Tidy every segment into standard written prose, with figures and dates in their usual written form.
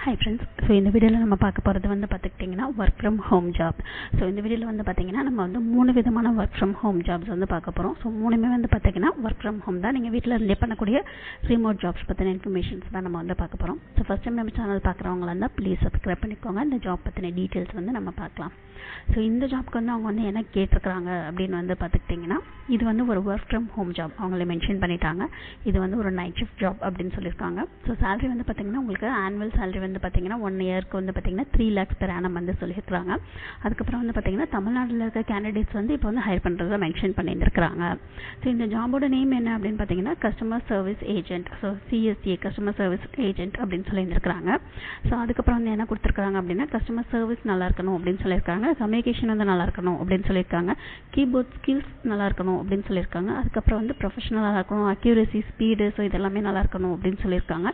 Hi friends, so இந்த வீடியோல நம்ம பார்க்க போறது வந்து பாத்துக்கிட்டீங்கன்னா work from home job. So இந்த வீடியோல வந்து பாத்தீங்கன்னா நம்ம வந்து மூணு விதமான work from home jobs வந்து பார்க்க போறோம். So மூணுமே வந்து பாத்தீங்கன்னா work from home தான். நீங்க வீட்ல இருந்தே பண்ணக்கூடிய remote jobs பத்தின informations தான் நம்ம வந்து பார்க்க போறோம். So first time நம்ம சேனல் பார்க்கறவங்களா இருந்தா please subscribe பண்ணிக்கோங்க. இந்த job பத்தின details வந்து நம்ம பார்க்கலாம். So இந்த ஜாப்க்கு வந்து அவங்க வந்து என்ன கேட்டிருக்காங்க அப்படின்னு வந்து பாத்துக்கிட்டீங்கன்னா இது வந்து ஒரு work from home job. அவங்களே மென்ஷன் பண்ணிட்டாங்க. இது வந்து ஒரு night shift job அப்படின்னு சொல்லிருக்காங்க. So salary வந்து பாத்தீங்கன்னா உங்களுக்கு annual salary வந்து பாத்தீங்கன்னா 1 இயருக்கு வந்து பாத்தீங்கன்னா 3 lakhs per annum வந்து சொல்லிருக்காங்க. அதுக்கு அப்புறம் வந்து பாத்தீங்கன்னா தமிழ்நாட்டுல இருக்க கேண்டிடேட்ஸ் வந்து இப்போ வந்து ஹையர் பண்றத மென்ஷன் பண்ணியிருக்காங்க. சோ இந்த ஜாபோட நேம் என்ன அப்படின்னு பாத்தீங்கன்னா customer service agent. So CSA customer service agent அப்படின்னு சொல்லியிருக்காங்க. சோ அதுக்கு அப்புறம் வந்து என்ன கொடுத்திருக்காங்க அப்படின்னா கஸ்டமர் சர்வீஸ் நல்லா இருக்கணும் அப்படின்னு சொல்லிருக்காங்க. கம்யூனிகேஷன் வந்து நல்லா இருக்கணும் அப்படின்னு சொல்லிருக்காங்க. கீபோர்ட் ஸ்கில்ஸ் நல்லா இருக்கணும் அப்படின்னு சொல்லிருக்காங்க. அதுக்கு அப்புறம் வந்து ப்ரொஃபஷனலா இருக்கணும், அக்யூரசி, ஸ்பீடு, சோ இதெல்லாம் நல்லா இருக்கணும் அப்படின்னு சொல்லிருக்காங்க.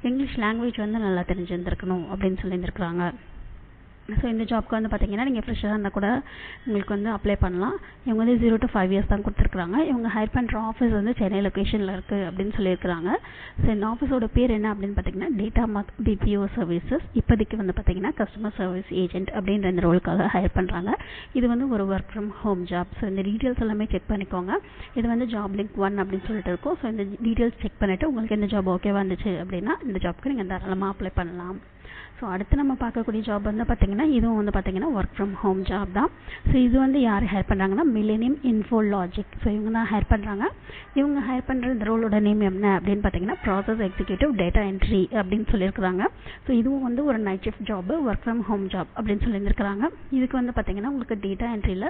இங்கிலீஷ் லாங்குவேஜ் வந்து நல்லா தெரிஞ்சிருக்கணும் அப்படின்னு சொல்லியிருக்காங்க. ஸோ இந்த ஜாப்க்கு வந்து பார்த்தீங்கன்னா நீங்கள் ஃப்ரெஷ்ஷாக இருந்தால் கூட உங்களுக்கு வந்து அப்ளை பண்ணலாம். இவங்க வந்து 0 to 5 years தான் கொடுத்துருக்காங்க. இவங்க ஹையர் பண்ணுற ஆஃபீஸ் வந்து சென்னை லொக்கேஷனில் இருக்குது அப்படின்னு சொல்லியிருக்காங்க. ஸோ இந்த ஆஃபீஸோட பேர் என்ன அப்படின்னு பார்த்தீங்கன்னா டேட்டா மார்க் BPO சர்வீசஸ். இப்போதைக்கு வந்து பார்த்தீங்கன்னா கஸ்டமர் சர்வீஸ் ஏஜென்ட் அப்படின்ற இந்த ரோலுக்காக ஹையர் பண்ணுறாங்க. இது வந்து ஒரு work from home job. So இந்த டீட்டெயில்ஸ் எல்லாமே செக் பண்ணிக்கோங்க. இது வந்து ஜாப் லிங்க் 1 அப்படின்னு சொல்லிட்டு இருக்கும். ஸோ இந்த டீட்டெயில்ஸ் செக் பண்ணிவிட்டு உங்களுக்கு இந்த ஜாப் ஓகே வந்துச்சு அப்படின்னா இந்த ஜாப்க்கு நீங்கள் தாராளமாக அப்ளை பண்ணலாம். ஸோ அடுத்து நம்ம பார்க்கக்கூடிய ஜாப் வந்து பார்த்தீங்கன்னா இதுவும் வந்து பார்த்தீங்கன்னா ஒர்க் ஃப்ரம் ஹோம் ஜாப் தான். ஸோ இது வந்து யார் ஹையர் பண்ணுறாங்கன்னா மில்லேனியம் இன்ஃபோலாஜிக். ஸோ இவங்க தான் ஹையர் பண்ணுறாங்க. இவங்க ஹையர் பண்ணுற இந்த ரோலோட நேம் என்ன அப்படின்னு பார்த்தீங்கன்னா ப்ராசஸ் எக்ஸிக்யூட்டிவ் டேட்டா என்ட்ரி அப்படின்னு சொல்லியிருக்காங்க. ஸோ இதுவும் வந்து ஒரு night shift job, work from home job அப்படின்னு சொல்லியிருக்காங்க. இதுக்கு வந்து பார்த்தீங்கன்னா உங்களுக்கு டேட்டா என்ட்ரியில்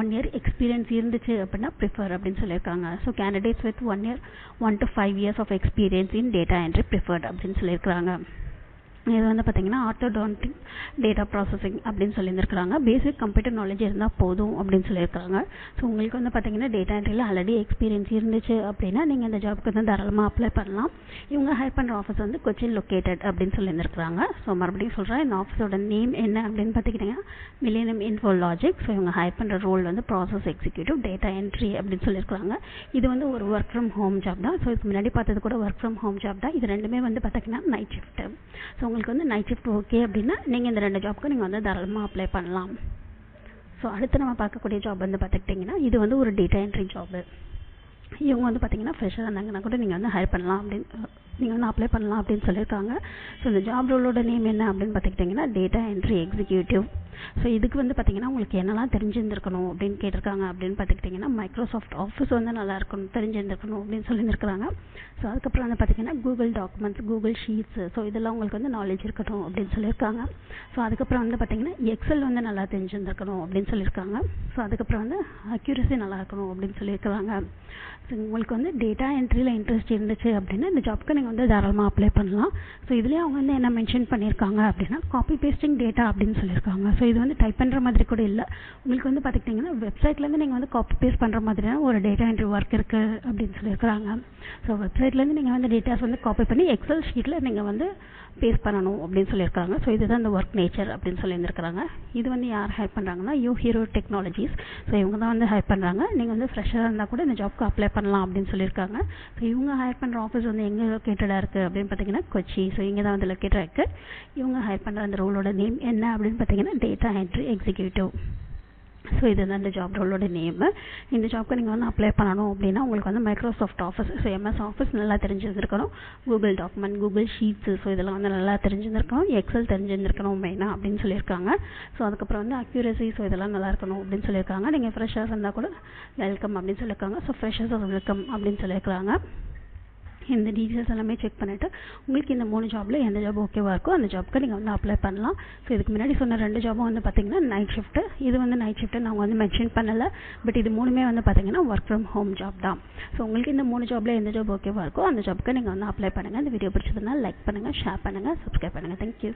1 year எக்ஸ்பீரியன்ஸ் இருந்துச்சு அப்படின்னா ப்ரிஃபர் அப்படின்னு சொல்லியிருக்காங்க. So candidates with 1 to 5 years of experience in data entry preferred அப்படின்னு சொல்லியிருக்காங்க. இது வந்து பார்த்தீங்கன்னா ஆர்த்தோடான்டிக் டேட்டா ப்ராசஸிங் அப்படின்னு சொல்லியிருக்காங்க. பேசிக் கம்ப்யூட்டர் நாலேஜ் இருந்தால் போதும் அப்படின்னு சொல்லியிருக்காங்க. ஸோ உங்களுக்கு வந்து பார்த்தீங்கன்னா டேட்டா என்ட்ரியில் ஆல்ரெடி எக்ஸ்பீரியன்ஸ் இருந்துச்சு அப்படின்னா நீங்கள் இந்த ஜாப்க்கு வந்து தாராளமாக அப்ளை பண்ணலாம். இவங்க ஹையர் பண்ணுற ஆஃபீஸ் வந்து கொச்சின் லொக்கேட்டட் அப்படின்னு சொல்லியிருக்காங்க. ஸோ மறுபடியும் சொல்கிறேன், இந்த ஆஃபீஸோட நேம் என்ன அப்படின்னு பார்த்துக்கிட்டிங்கன்னா மில்லேனியம் இன்ஃபோலாஜிக். ஸோ இவங்க ஹையர் பண்ணுற ரோல் வந்து ப்ராசஸ் எக்ஸிக்யூட்டிவ் டேட்டா என்ட்ரி அப்படின்னு சொல்லியிருக்காங்க. இது வந்து ஒரு ஒர்க் ஃப்ரம் ஹோம் ஜாப் தான். ஸோ இதுக்கு முன்னாடி பார்த்தது கூட ஒர்க் ஃப்ரம் ஹோம் ஜாப் தான். இது ரெண்டுமே வந்து பார்த்தீங்கன்னா நைட் ஷிஃப்ட். ஸோ உங்களுக்கு வந்து நைட் ஷிஃப்ட் ஓகே அப்படின்னா நீங்கள் இந்த 2 ஜாப்க்கு நீங்கள் வந்து தாராளமாக அப்ளை பண்ணலாம். ஸோ அடுத்து நம்ம பார்க்கக்கூடிய ஜாப் வந்து பார்த்துக்கிட்டிங்கன்னா இது வந்து ஒரு டேட்டா என்ட்ரி ஜாபு. இவங்க வந்து பார்த்தீங்கன்னா ஃப்ரெஷ்ஷாக இருந்தாங்கன்னா கூட நீங்கள் வந்து ஹையர் பண்ணலாம் அப்படின்னு நீங்கள் வந்து அப்ளை பண்ணலாம் அப்படின்னு சொல்லியிருக்காங்க. ஸோ இந்த ஜாப் ரோலோட நேம் என்ன அப்படின்னு பார்த்துக்கிட்டிங்கன்னா டேட்டா என்ட்ரி எக்ஸிக்யூட்டிவ். ஸோ இதுக்கு வந்து பார்த்தீங்கன்னா உங்களுக்கு என்னெல்லாம் தெரிஞ்சிருந்துருக்கணும் அப்படின்னு கேட்டிருக்காங்க அப்படின்னு பார்த்துக்கிட்டிங்கன்னா மைக்ரோசாஃப்ட் ஆஃபீஸ் வந்து நல்லா இருக்கணும், தெரிஞ்சிருந்துருக்கணும் அப்படின்னு சொல்லியிருக்காங்க. ஸோ அதுக்கப்புறம் வந்து பார்த்தீங்கன்னா Google documents, Google sheets, so இதெல்லாம் உங்களுக்கு வந்து நாலேஜ் இருக்கட்டும் அப்படின்னு சொல்லியிருக்காங்க. ஸோ அதுக்கப்புறம் வந்து பார்த்தீங்கன்னா எக்ஸல் வந்து நல்லா தெரிஞ்சிருந்துருக்கணும் அப்படின்னு சொல்லியிருக்காங்க. ஸோ அதுக்கப்புறம் வந்து அக்யூரசி நல்லா இருக்கணும் அப்படின்னு சொல்லியிருக்காங்க. ஸோ உங்களுக்கு வந்து டேட்டா என்ட்ரியில் இன்ட்ரெஸ்ட் இருந்துச்சு அப்படின்னா இந்த ஜாப்க்கு நீங்கள் வந்து தாராளமாக அப்ளை பண்ணலாம். ஸோ இதுலேயே அவங்க வந்து என்ன மென்ஷன் பண்ணியிருக்காங்க அப்படின்னா காப்பி பேஸ்டிங் டேட்டா அப்படின்னு சொல்லியிருக்காங்க. ஸோ இது வந்து டைப் பண்ணுற மாதிரி கூட இல்லை. உங்களுக்கு வந்து பார்த்துக்கிட்டிங்கன்னா வெப்சைட்லேருந்து நீங்கள் வந்து காப்பி பேஸ்ட் பண்ணுற மாதிரியான ஒரு டேட்டா என்ட்ரி ஒர்க் இருக்குது அப்படின்னு சொல்லியிருக்காங்க. ஸோ வெப்சைட்லேருந்து நீங்கள் வந்து டேட்டாஸ் வந்து காப்பி பண்ணி எக்ஸல் ஷீட்டில் நீங்கள் வந்து பேஸ்ட் பண்ணணும் அப்படின்னு சொல்லியிருக்காங்க. ஸோ இதுதான் இந்த ஒர்க் நேச்சர் அப்படின்னு சொல்லியிருக்காங்க. இது வந்து யார் ஹையர் பண்ணுறாங்கன்னா யூஹீரோ டெக்னாலஜிஸ். ஸோ இவங்க தான் வந்து ஹையர் பண்ணுறாங்க. நீங்கள் வந்து ஃப்ரெஷ்ஷாக இருந்தால் கூட இந்த ஜாப்க்கு அப்ளை பண்ணலாம் அப்படின்னு சொல்லியிருக்காங்க. ஸோ இவங்க ஹையர் பண்ணுற ஆஃபீஸ் வந்து எங்கே லொக்கேட்டடாக இருக்குது அப்படின்னு பார்த்தீங்கன்னா கொச்சி. ஸோ இங்கே தான் வந்து லொக்கேட்டடாக இருக்குது. இவங்க ஹையர் பண்ணுற அந்த ரோலோட நேம் என்ன அப்படின்னு பார்த்தீங்கன்னா டேட்டா என்ட்ரி எக்ஸிக்யூட்டிவ். ஸோ இதுதான் இந்த ஜாப் ரோலோட நேம். இந்த ஜாப்க்கு நீங்கள் வந்து அப்ளை பண்ணணும் அப்படின்னா உங்களுக்கு வந்து Microsoft office, so MS office நல்லா தெரிஞ்சிருந்துருக்கணும், Google document, Google sheets, so இதெல்லாம் வந்து நல்லா தெரிஞ்சிருந்துருக்கணும், எக்ஸல் தெரிஞ்சிருந்துருக்கணும் மெயினாக அப்படின்னு சொல்லியிருக்காங்க. ஸோ அதுக்கப்புறம் வந்து அக்யூரசி, ஸோ இதெல்லாம் நல்லா இருக்கணும் அப்படின்னு சொல்லியிருக்காங்க. நீங்கள் ஃப்ரெஷ்ஷாக இருந்தால் கூட வெல்கம் அப்படின்னு சொல்லியிருக்காங்க. ஸோ ஃப்ரெஷ்ஷர்ஸ் வெல்கம் அப்படின்னு சொல்லியிருக்காங்க. இந்த டீட்டெயில்ஸ் எல்லாமே செக் பண்ணிவிட்டு உங்களுக்கு இந்த 3 ஜாபில் எந்த ஜாப் ஓகேவாக இருக்கோ அந்த ஜாப்க்கு நீங்கள் வந்து அப்ளை பண்ணலாம். ஸோ இதுக்கு முன்னாடி சொன்ன 2 ஜாபும் வந்து பார்த்தீங்கன்னா நைட் ஷிஃப்ட்டு. இது வந்து நைட் ஷிஃப்ட்டு நாங்கள் வந்து மென்ஷன் பண்ணலை. பட் இது மூணுமே வந்து பார்த்தீங்கன்னா ஒர்க் ஃப்ரம் ஹோம் ஜாப் தான். ஸோ உங்களுக்கு இந்த 3 ஜாபில் எந்த ஜாப் ஓகேவாக இருக்கோ அந்த ஜாப்க்கு நீங்கள் வந்து அப்ளை பண்ணுங்கள். இந்த வீடியோ பிடிச்சதுன்னா லைக் பண்ணுங்கள், ஷேர் பண்ணுங்கள், சப்ஸ்கிரைப் பண்ணுங்கள். தேங்க்யூ.